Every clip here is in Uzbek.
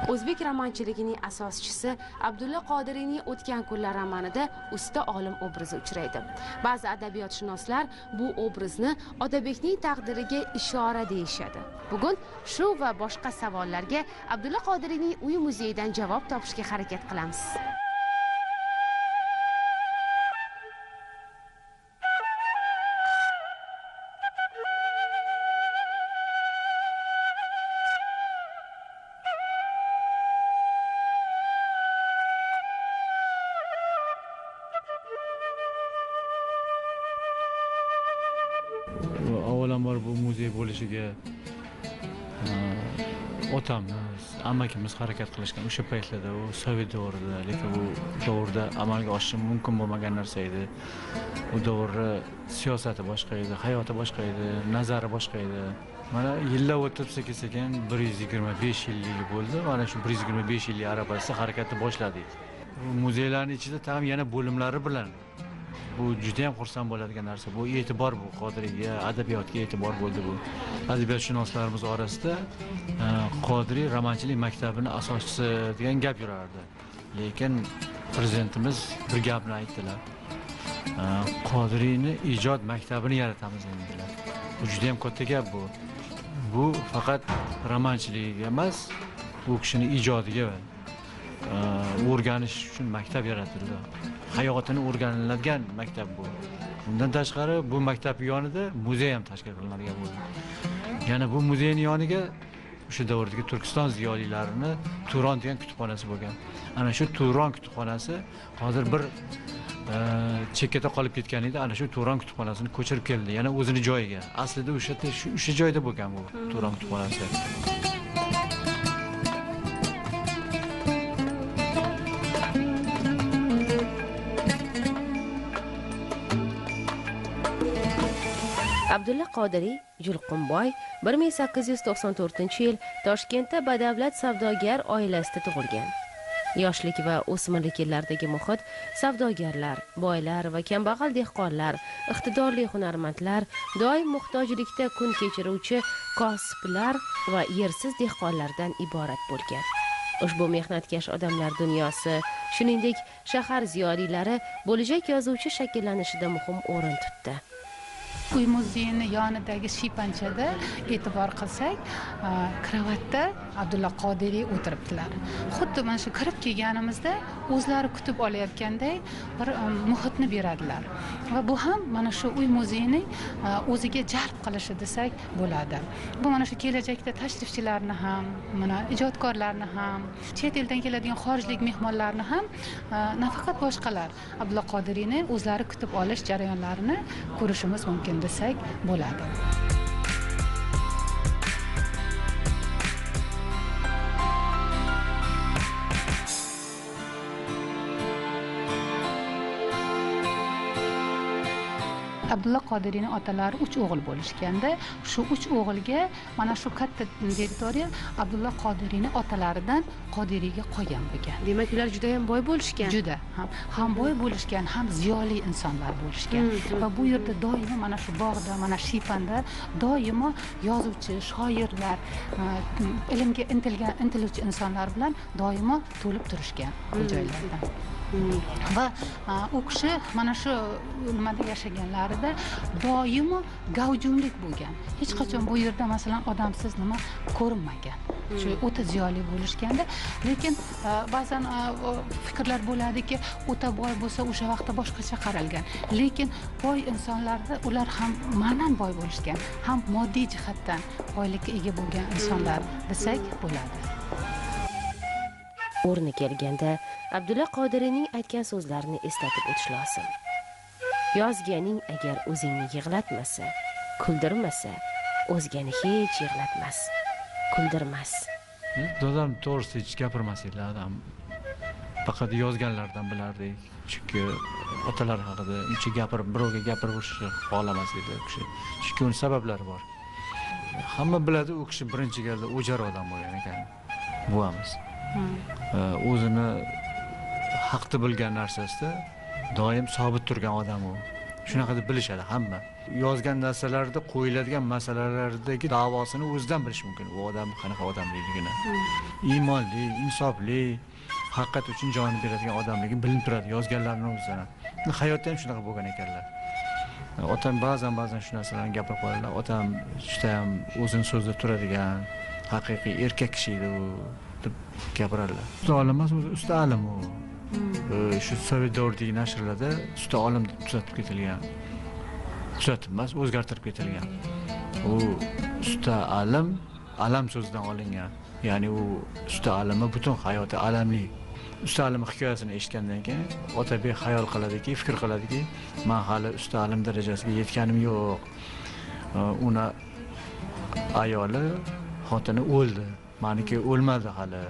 O'zbek romanchiligining asoschisi Abdulla Qodiriyning O'tgan kunlar romanida usta olim obrazi uchraydi. Ba'zi adabiyotshunoslar bu obrazni Otabekning taqdiriga ishora deyishadi. Bugun shu va boshqa savollarga Abdulla Qodiriyning uy muzeyidan javob topishga harakat qilamiz. Avvalambor bu muzey bo'lishiga otamiz, amakimiz harakat qilishgan o'sha paytlarda, u Sovet davrida, lekin bu davrda amalga oshishi mumkin bo'lmagan narsa edi. U davrda siyosati boshqa edi, hayoti boshqa edi, nazari boshqa edi. Mana yillar o'tib sekin-sekin 125 yillik bo'ldi. Mana shu 125 yillik arafasida harakatni boshladik. Muzeylarning ichida ham yana bo'limlari bilan bu juda ham xursand bo'ladigan narsa. Bu e'tibor, bu Qodiriyga, adabiyotga e'tibor bo'ldi bu. Adabiyotshunoslarimiz orasida Qodiriy romanchilik maktabini asoschisi degan gap yurardi. Lekin prezidentimiz bir gapni aytdilar. Qodiriyni ijod maktabini yaratamiz dedilar. Bu juda ham katta gap bu. Bu faqat romanchiligiga emas, u kishining ijodiga o'rganish uchun maktab yaratildi. Hayotini o'rganiladigan maktab bu. Bundan tashqari bu maktab yonida muzey ham tashkil qilinadigan bo'ldi. Yana bu muzeyning yoniga o'sha davrdagi Turkiston ziyolilarini Turon degan kutubxonasi bo'lgan. Ana shu Turon kutubxonasi hozir bir chekkada qolib ketgan edi. Ana shu Turon kutubxonasini ko'chirib keldi. Yana o'zini joyiga. Aslida o'sha joyda bo'lgan bu Turon kutubxonasi. Abdulla Qodiriy Julqunboy 1894-yil Toshkentda badavlat savdogar oilasida tug'ilgan. Yoshlik va o'smirlik yillaridagi muhit savdogarlar, boylar va kambag'al dehqonlar, iqtidorli hunarmandlar, doim muhtojlikda kun kechiruvchi kosiblar va yersiz dehqonlardan iborat bo'lgan. Ushbu mehnatkash odamlar dunyosi, shuningdek shahar ziyolilari bo'lajak yozuvchi shakllanishida muhim o'rin tutdi. Uy muzeyining yonidagi shiypanchada e'tibor qilsak, kravatda Abdulla Qodiriy o'tiribdilar. Xuddi mana shu kirib kelganimizda o'zlari kutib olayotganday bir muhitni beradilar. Va bu ham mana shu uy muzeyining o'ziga jalb qilishi desak bo'ladi. Bu mana shu kelajakda tashrifchilarni ham, mana ijodkorlarni ham, chet eldan keladigan xorijlik mehmonlarni ham nafaqat boshqalar Abdulla Qodiriyni o'zlari kutib olish jarayonlarini ko'rishimiz mumkin desak bo'ladi. Abdulla Qodiriyning otalari 3 o'g'il bo'lishganda, shu 3 o'g'ilga mana shu katta teritoriya Abdulla Qodiriyning otalaridan Qodiriyga qolgan bo'lgan. Demak, ular juda ham boy bo'lishgan. Juda ham boy bo'lishgan, ham ziyoli insonlar bo'lishgan. Va bu yerda doimo mana shu bog'da, mana shiypanda doimo yozuvchi, shoirlar, ilmga intiluvchi insonlar bilan doimo to'lib turishgan bu joylarda. Va u kishi mana shu nimada yashaganlarida doimo gavjumlik bo'lgan. Hech qachon bu yerda masalan odamsiz nima ko'rinmagan. Shu o'ta ziyoli bo'lishganda, lekin ba'zan fikrlar bo'ladiki, o'ta boy bo'lsa o'sha vaqtda boshqacha qaralgan. Lekin boy insonlarda ular ham ma'nan boy bo'lishgan, ham moddiy jihatdan boylikka ega bo'lgan insonlar desak bo'ladi. O'rni kelganda Abdulla Qodiriyning aytgan so'zlarini eslatib o'tish lozim. Yozganing agar o'zingni yig'latmasa, kuldirmasa, o'zgani hech yig'latmas, kuldirmas. Dadam to'g'risi hech gapirmas edi adam. Faqat yozganlardan bilardik. Chunki otalar haqida uncha gapirib, birovga gapirishni xohlamas edi u kishi. Chunki uning sabablari bor. Hamma biladi, u kishi birinchi galda o'jar odam bo'lgan ekan. Buvamiz. O'zini haqni bilgan narsasida doim sobit turgan odam u. Shunaqa deb bilishadi hamma. Yozgan narsalarida qo'yiladigan masalalardagi davosini o'zidan bilish mumkin. U odam qanaqa odamligini. Iymonli, insofli, haqiqat uchun jonini beradigan odamligi bilinib turadi yozganlarning o'zidan. Hayotda ham shunaqa bo'lgan ekanlar. Otam ba'zan shu narsalarni gapirib qo'yadilar. Otam juda ham o'zini so'zida turadigan, haqiqiy erkak kishi edi u deb gapiradilar. Usta olim emas, usta olim u. Shu Sovet davridagi nashrlarda usta olim deb tuzatib ketilgan. Tuzatib emas, o'zgartirib ketilgan. U usta olim, alam so'zidan olingan. Ya'ni u usta olimi butun hayoti alamli. Usta olim hikoyasini eshitgandan keyin Otabek xayol qiladiki, fikr qiladiki, men hali usta olim darajasiga yetganim yo'q. Uni ayoli, xotini o'ldi. Meniki o'lmadi hali.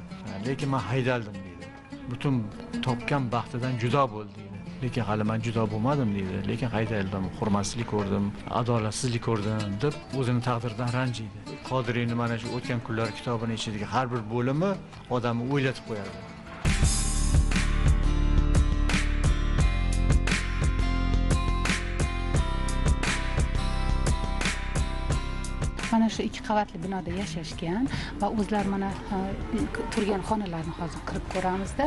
Lekin men haydaldim deydi. Butun topgan baxtidan judo bo'ldi deydi. Lekin hali men judo bo'lmadim deydi. Lekin haydaldim, hurmatsizlik ko'rdim, adolatsizlik ko'rdim deb o'zini taqdirdan ranjiydi. Qodiriyning mana shu o'tgan kunlar kitobining ichidagi har bir bo'limi odamni o'ylatib qo'yadi. Mana shu 2 qavatli binoda yashashgan va o'zlar mana turgan xonalarni hozir kirib ko'ramizda.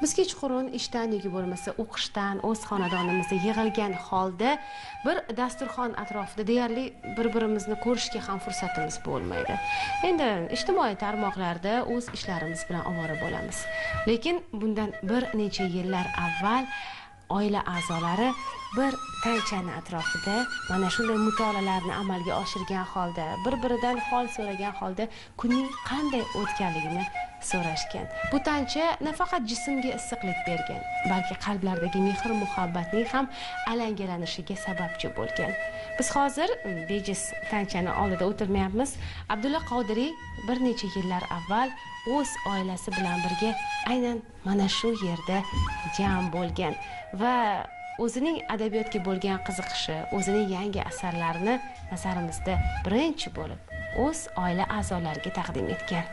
Biz kechqurun ishdan yoki bo'lmasa o'qishdan o'z xonadonimizda yig'ilgan holda bir dasturxon atrofida deyarli bir-birimizni ko'rishga ham fursatimiz bo'lmaydi. Endi ijtimoiy tarmoqlarda o'z ishlarimiz bilan ovora bo'lamiz. Lekin bundan bir necha yillar avval oila a'zolari bir tanchani atrofida mana shunday mutolaalarni amalga oshirgan holda, bir-biridan hol so'ragan holda kunning qanday o'tganligini so'rashgan. Bu tancha nafaqat jismga issiqlik bergan, balki qalblardagi mehr muhabbatning ham alangalanishiga sababchi bo'lgan. Biz hozir bejiz tanchani oldida o'tirmayapmiz. Abdulla Qodiriy bir necha yillar avval o'z oilasi bilan birga aynan mana shu yerda jam bo'lgan va o'zining adabiyotga bo'lgan qiziqishi, o'zining yangi asarlarini nazarimizda birinchi bo'lib o'z oila a'zolariga taqdim etgan.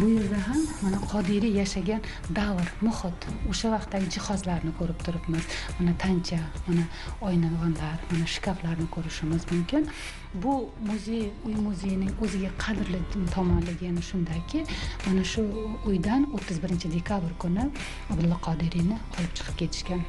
Bu yerda ham mana Qodiriy yashagan davr, muhit, o'sha vaqtdagi jihozlarni ko'rib turibmiz. Mana tancha, mana oynavonlar, mana shkaflarni ko'rishimiz mumkin. Bu muzey, uy muzeyining o'ziga qadrli tomonligi yana shundaki, mana shu uydan 31-dekabr kuni Abdulla Qodiriyni olib chiqib ketishgan.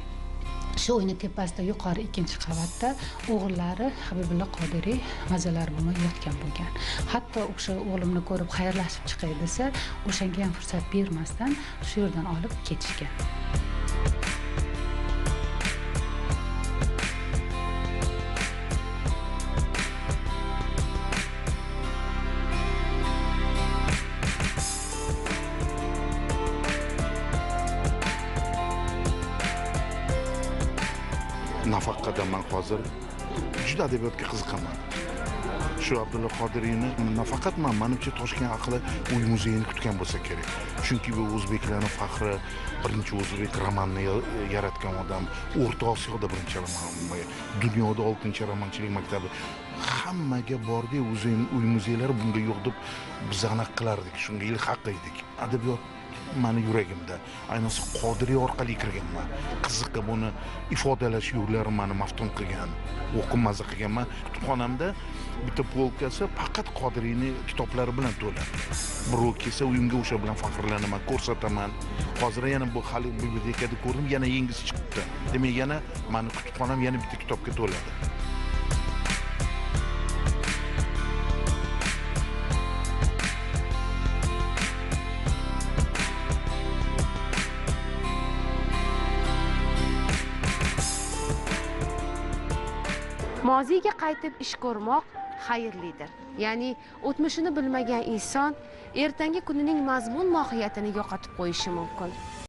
Shu uyning tepasida yuqori 2-qavatda o'g'illari Habibulla Qodiriy mazalar bo'lmay yotgan bo'lgan. Hatto o'sha o'g'limni ko'rib xayrlashib chiqay desa, o'shanga ham fursat bermasdan shu yerdan olib ketishgan. Nafaqada men hozir juda adabiyotga qiziqaman. Shu Abdulla Qodiriyni nafaqat menimcha Toshkent ahli uy muzeyini kutgan bo'lsa kerak. Chunki bu o'zbeklarning faxri, birinchi o'zbek romanini yaratgan odam, O'rta Osiyoda birinchi roman, dunyoda 6-romanchilik maktabi. Hammaga bordi, uy muzeylari bunga yo'q deb biz aniq qilardik, shunga ilhaq edik. Adabiyot meni yuragimda, ayniqsa Qodiriy orqali kirganman. Qiziqib buni ifodalash yo'llari meni maftun qilgan, o'qib maza qilganman. Kutubxonamda bitta polkasi faqat Qodiriyning kitoblari bilan to'la. Birov kelsa uyimga o'sha bilan faxrlanaman, ko'rsataman. Hozir yana bu hali bibliotekada ko'rdim, yana yangisi chiqibdi. Demak, yana meni kutubxonam yana bitta kitobga to'ladi. Moziyga qaytib ish ko'rmoq xayrlidir. Ya'ni o'tmishini bilmagan inson ertangi kunining mazmun mohiyatini yo'qotib qo'yishi mumkin.